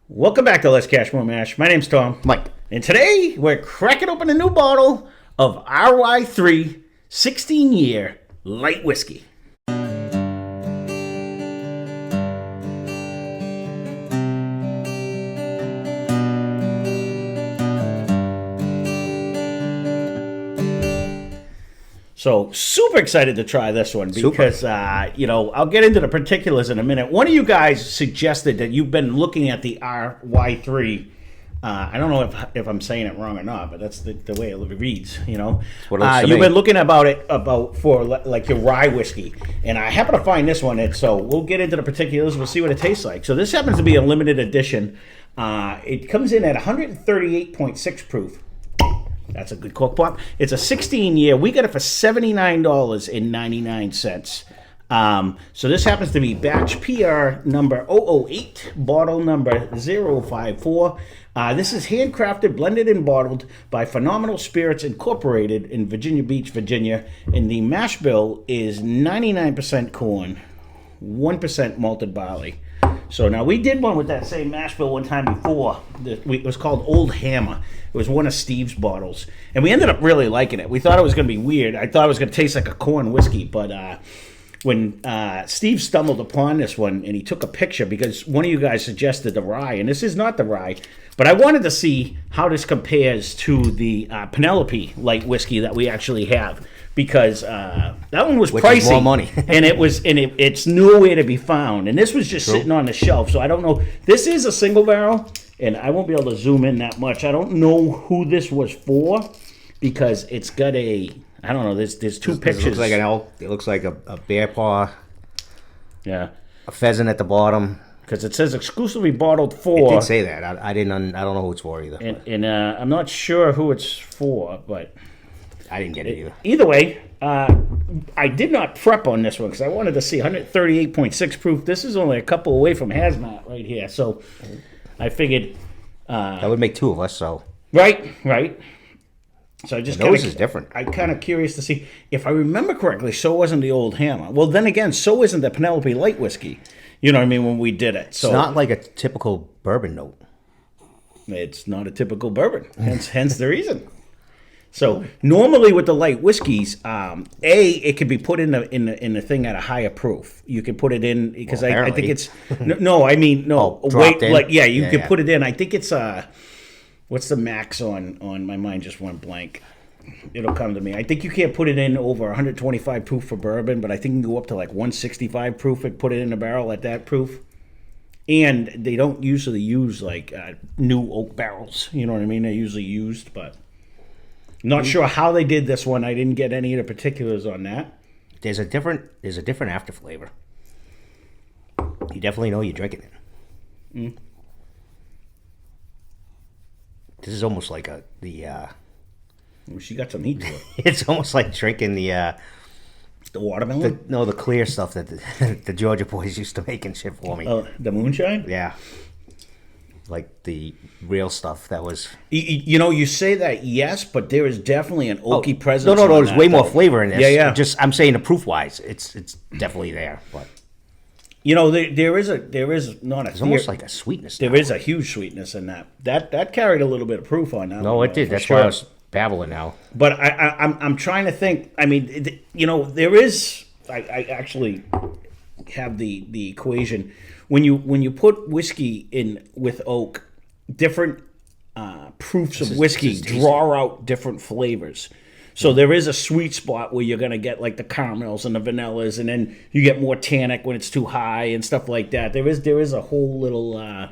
Welcome back to Lesscashmoremash. My name's Tom. Mike. And today we're cracking open a new bottle of RY3 16-year light whiskey. So super excited to try this one because, I'll get into the particulars in a minute. One of you guys suggested that you've been looking at the RY3. I don't know if I'm saying it wrong or not, but that's the way it reads, you know. What it looks to you've me. been looking for like your rye whiskey. And I happen to find this one. So we'll get into the particulars. We'll see what it tastes like. So this happens to be a limited edition. It comes in at 138.6 proof. That's a good cork pop. It's a 16-year. We got it for $79.99. So this happens to be batch PR number 008, bottle number 054. This is handcrafted, blended, and bottled by Phenomenal Spirits Incorporated in Virginia Beach, Virginia. And the mash bill is 99% corn, 1% malted barley. So now we did one with that same mash bill one time before. It was called Old Hammer. It was one of Steve's bottles. And we ended up really liking it. We thought it was going to be weird. I thought it was going to taste like a corn whiskey. But when Steve stumbled upon this one and he took a picture because one of you guys suggested the rye. And this is not the rye. But I wanted to see how this compares to the Penelope light whiskey that we actually have. Because that one was pricey, is more money. and it's nowhere to be found. And this was just sitting on the shelf, so I don't know. This is a single barrel, and I won't be able to zoom in that much. I don't know who this was for because it's got I don't know. There's two pictures. It looks like an elk. It looks like a bear paw. Yeah, A pheasant at the bottom. because it says exclusively bottled It for. did say that. I don't know who it's for either. And I'm not sure who it's for, but. I didn't get it either. Either way, I did not prep on this one because I wanted to see 138.6 proof. This is only a couple away from hazmat right here, so I figured That would make two of us. So right. So I just nose is different. I'm kind of curious to see if I remember correctly. So wasn't the Old Hammer. Well, then again, so isn't the Penelope light whiskey. You know what I mean? When we did it, so it's not like a typical bourbon note. it's not a typical bourbon. Hence the reason. So normally with the light whiskeys, it can be put in the thing at a higher proof. You can put it in because I think it's dropped in? You can Yeah. put it in. I think it's what's the max on my mind just went blank. It'll come to me. I think you can't put it in over 125 proof for bourbon, but I think you can go up to like 165 proof and put it in a barrel at that proof. And they don't usually use like new oak barrels. You know what I mean? They're usually used, but. Not sure how they did this one. I didn't get any of the particulars on that. There's a different after flavor. You definitely know you're drinking it. This is almost like Well, she got some heat to it. It's almost like drinking the watermelon? the clear stuff that the Georgia boys used to make and shit for me. Oh, the moonshine? Yeah. Like the real stuff that was... You say that, yes, but there is definitely an oaky presence. No, on there's that, way more though. flavor in this. Yeah. Just, I'm saying the proof-wise, it's definitely there. But There is not a... it's almost like a sweetness. There is a huge sweetness in that. That carried a little bit of proof on that. No, one, it did. for That's sure. why I was babbling now. But I'm trying to think. I mean, there is. I actually have the equation when you put whiskey in with oak, different proofs of whiskey draw out different flavors. So there is a sweet spot where you're gonna get like the caramels and the vanillas, and then you get more tannic when it's too high and stuff like that. There is a whole little. I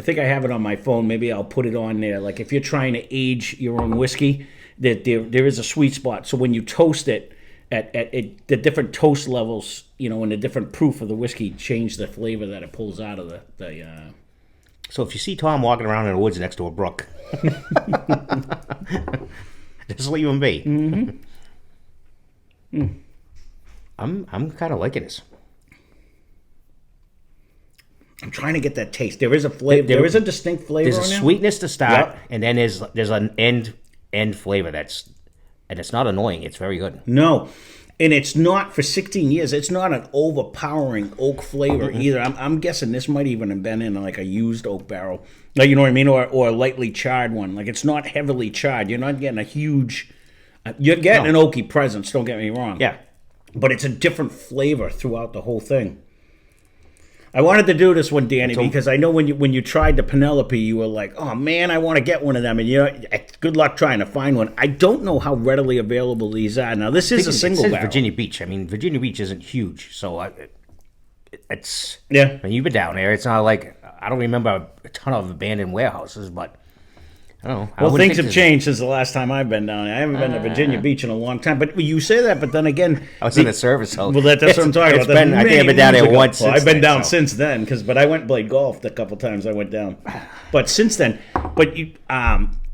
think I have it on my phone. Maybe I'll put it on there. Like if you're trying to age your own whiskey, that there is a sweet spot. So when you toast it at the different toast levels, and the different proof of the whiskey change the flavor that it pulls out of the So if you see Tom walking around in the woods next to a brook, just leave him be. Mm-hmm. I'm kind of liking this. I'm trying to get that taste. There is a flavor. There is a distinct flavor. There's a on sweetness to start, Yep. and then there's an end flavor and it's not annoying. It's very good. No, And it's not, for 16 years, it's not an overpowering oak flavor either. I'm guessing this might even have been in like a used oak barrel. Like, you know what I mean? Or a lightly charred one. Like, it's not heavily charred. You're not getting a huge... You're getting an oaky presence, don't get me wrong. Yeah. But it's a different flavor throughout the whole thing. I wanted to do this one, Danny, because I know when you tried the Penelope, you were like, "Oh man, I want to get one of them." And good luck trying to find one. I don't know how readily available these are. Now, this is a single barrel. Virginia Beach. I mean, Virginia Beach isn't huge, so it's yeah. I mean, you've been down there. It's not like I don't remember a ton of abandoned warehouses, but I don't know. Well, things have changed since the last time I've been down there. I haven't been to Virginia Beach in a long time. But you say that, but then again... I was in the service. So well, that's what I'm talking about. I think I've been down there once since I've been down since then, but I went and played golf the couple times I went down. But since then... But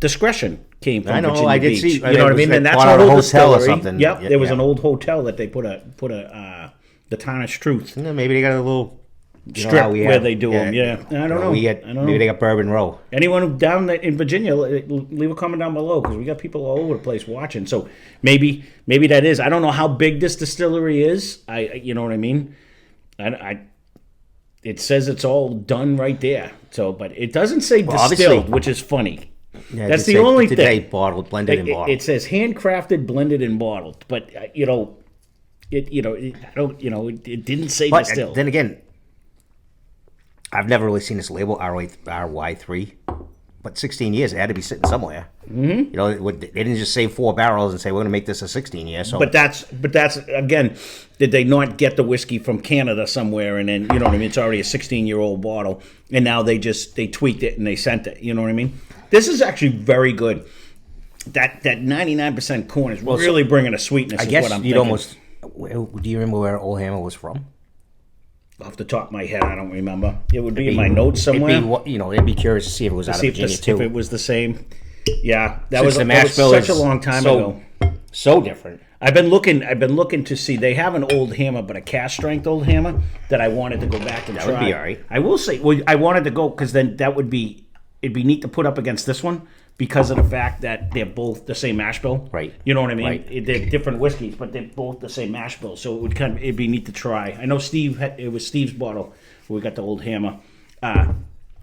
Discretion came from Virginia Beach. I did see... You know what I mean? And that's an old hotel or something. Yep, there was an old hotel that they put the Tarnished Truth. Maybe they got a little... strip where they do them, yeah. I don't know. Maybe they got Bourbon Row. Anyone down in Virginia, leave a comment down below because we got people all over the place watching. So maybe that is. I don't know how big this distillery is. You know what I mean? It says it's all done right there. So, but it doesn't say distilled, which is funny. Yeah, that's the only thing. Today, bottled, blended, and bottled. It says handcrafted, blended, and bottled. But it didn't say distilled. Then again. I've never really seen this label, RY3, but 16 years, it had to be sitting somewhere. Mm-hmm. They didn't just say 4 barrels and say, we're going to make this a 16 year. So. But that's again, did they not get the whiskey from Canada somewhere and then, you know what I mean, it's already a 16-year-old bottle, and now they tweaked it and they sent it, you know what I mean? This is actually very good. That 99% corn is really bringing a sweetness, is what I'm thinking. Do you remember where Old Hammer was from? Off the top of my head, I don't remember. It would be in my notes somewhere. It'd be curious to see if it was out of Virginia too. If it was the same. Yeah, that was such a long time ago. So different. I've been looking to see. They have an Old Hammer, but a cask strength Old Hammer that I wanted to go back and try. That would be all right. I will say, I wanted to go because then it'd be neat to put up against this one because of the fact that they're both the same mash bill. Right. You know what I mean? Right. They're different whiskeys, but they're both the same mash bill. So it'd be neat to try. I know it was Steve's bottle where we got the Old Hammer.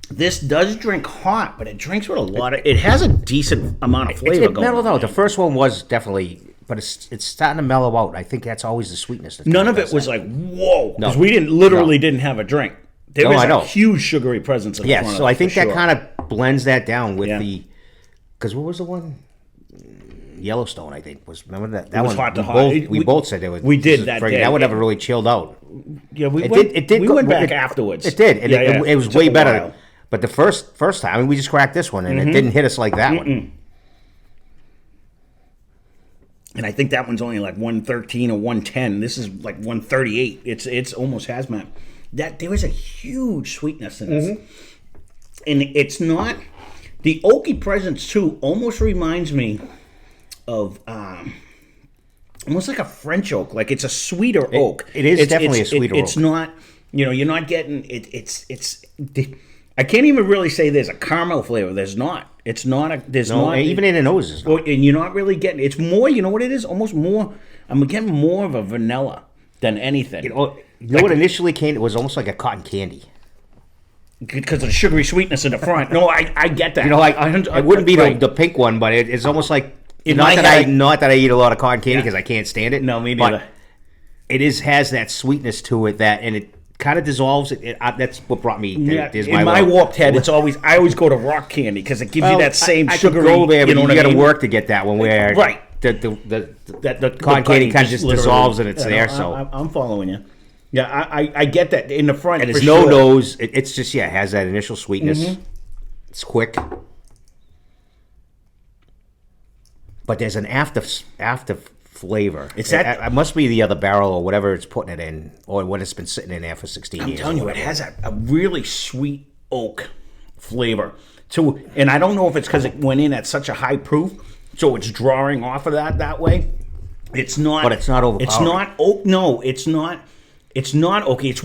This does drink hot, but it drinks with a lot of... It has a decent amount of flavor going on. Mellowed out. The first one was definitely... But it's starting to mellow out. I think that's always the sweetness. None of it was like, whoa. Because we didn't have a drink. There was a huge sugary presence in the front of it. So I think that kind of blends that down with the... Because what was the one? Yellowstone, I think. Remember that? That was one, hot to hot. We both said it was... We did that day. That one never really chilled out. Yeah, we went back afterwards. It did. It was way better. But the first time, we just cracked this one, and it didn't hit us like that one. And I think that one's only like 113 or 110. This is like 138. It's almost hazmat. There is a huge sweetness in this. And it's not... The oaky presence, too, almost reminds me of almost like a French oak. Like it's a sweeter oak. It is definitely a sweeter oak. It's not, you're not getting, I can't even really say there's a caramel flavor. There's not. It's not even in the noses. And you're not really getting, it's more, you know what it is? Almost more, I'm getting more of a vanilla than anything. You know what initially came, it was almost like a cotton candy. Because of the sugary sweetness in the front. No, I get that. It wouldn't be the pink one, but it's almost like not that I eat a lot of cotton candy because I can't stand it. No, me neither. But it has that sweetness to it and it kind of dissolves. That's what brought me. In my warped head, I always go to rock candy because it gives you that same sugary. I go there, but you got to work to get that one where the cotton candy kind of just dissolves and it's there. So I'm following you. Yeah, I get that in the front. And it's no nose. It's just it has that initial sweetness. It's quick, but there's an after flavor. It must be the other barrel or whatever it's putting it in, or what it's been sitting in there for 16 years. I'm telling you, it has a really sweet oak flavor too. And I don't know if it's because it went in at such a high proof, so it's drawing off of that way. It's not. But it's not overpowering. It's not oak. No, it's not. It's not oaky. It's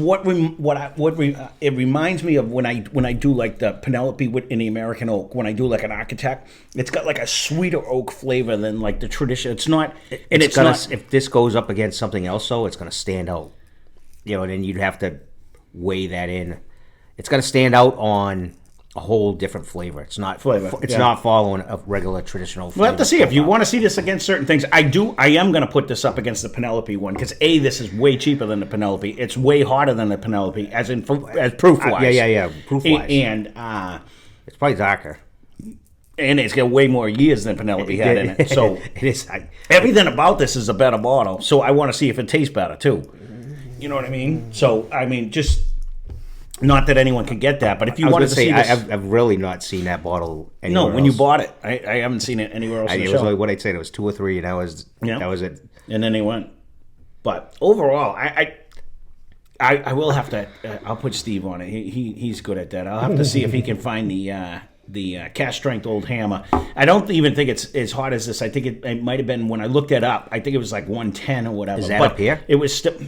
it reminds me of when I do like the Penelope in the American oak. When I do like an architect, it's got like a sweeter oak flavor than like the tradition. It's not, and it's gonna, not. If this goes up against something else, though, it's gonna stand out. You know, and then you'd have to weigh that in. It's gonna stand out on a whole different flavor. It's not Flavor, It's yeah. not following a regular traditional flavor. We'll have to see if you want to see this against certain things. I am going to put this up against the Penelope one because this is way cheaper than the Penelope. It's way harder than the Penelope, as proof wise. Yeah. Proof wise, and it's probably darker. and it's got way more years than Penelope had in it. So it is. Everything about this is a better bottle. So I want to see if it tastes better too. You know what I mean? So I mean, just. Not that anyone can get that, but if you wanted to see this... I've really not seen that bottle anywhere No, when else. you bought it. I haven't seen it anywhere else in the It show. was what I'd say. It was 2 or 3, and that was it. And then they went. But overall, I will have to... I'll put Steve on it. He's good at that. I'll have to see if he can find the cast strength old hammer. I don't even think it's as hot as this. I think it might have been, when I looked it up, I think it was like 110 or whatever. Is that up here? It was still...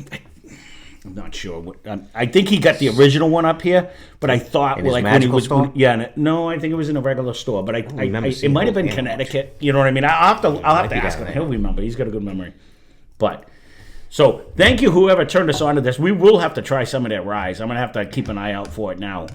I'm not sure. I think he got the original one up here, but I thought In his when he magical was store? no, I think it was in a regular store. But remember it seeing might have been both animals. Connecticut. You know what I mean? I'll have to be ask him. down there. He'll remember. He's got a good memory. But so thank you, whoever turned us on to this. We will have to try some of that Rise. I'm gonna have to keep an eye out for it now.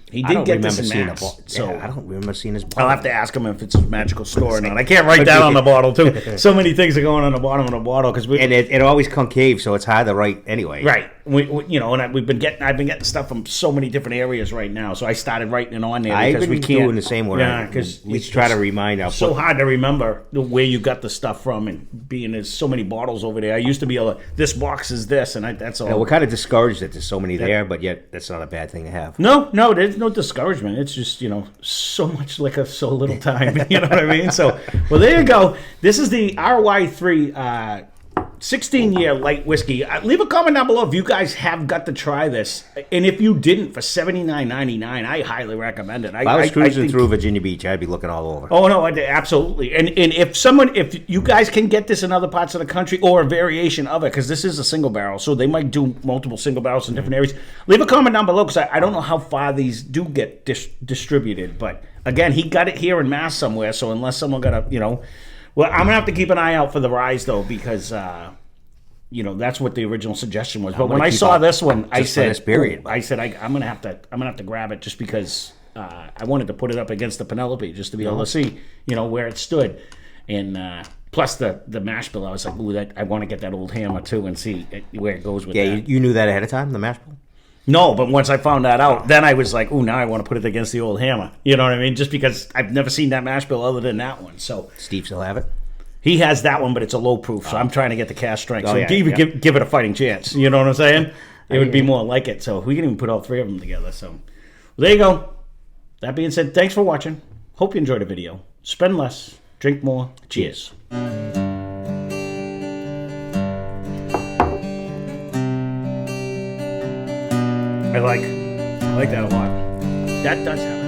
He I did don't get remember this in seeing Mass, a bottle. so I don't remember seeing this bottle. I'll have to ask him if it's a magical store or not. I can't write that on the bottle too. So many things are going on the bottom of the bottle because we And it always concave, so it's hard to write anyway. right. And I've been getting stuff from so many different areas right now. So I started writing it on there I've because been we can't doing the same way. Yeah, because we try to remind our so hard to remember where you got the stuff from, and being there's so many bottles over there. I used to be able to, this box is this, and that's all. Yeah, we're kind of discouraged that there's so many there, but yet that's not a bad thing to have. No, there's no discouragement. It's just, so much liquor, so little time. You know what I mean? So, well, there you go. This is the RY3 16-year light whiskey. Leave a comment down below if you guys have got to try this. And if you didn't, for $79.99, I highly recommend it. If I was cruising through Virginia Beach, I'd be looking all over. Oh, no, absolutely. And if you guys can get this in other parts of the country or a variation of it, because this is a single barrel, so they might do multiple single barrels in different areas, leave a comment down below, because I don't know how far these do get distributed. But, again, he got it here in Mass somewhere, so unless someone got a, Well, I'm going to have to keep an eye out for the Rise, though, because, that's what the original suggestion was. But when I saw this one, I said, this period. I'm going to have to grab it just because I wanted to put it up against the Penelope just to be able to see, where it stood. And plus the mash bill, I was like, ooh, I want to get that old hammer, too, and see where it goes with that. Yeah, you knew that ahead of time, the mash bill? No, but once I found that out, then I was like, ooh, now I want to put it against the old hammer. You know what I mean? Just because I've never seen that mash bill other than that one. So Steve still have it? he has that one, but it's a low proof, so I'm trying to get the cast strength. So yeah, give it a fighting chance. You know what I'm saying? It would be more like it. So we can even put all three of them together. So there you go. That being said, thanks for watching. Hope you enjoyed the video. Spend less, drink more. Cheers. I like that a lot. That does have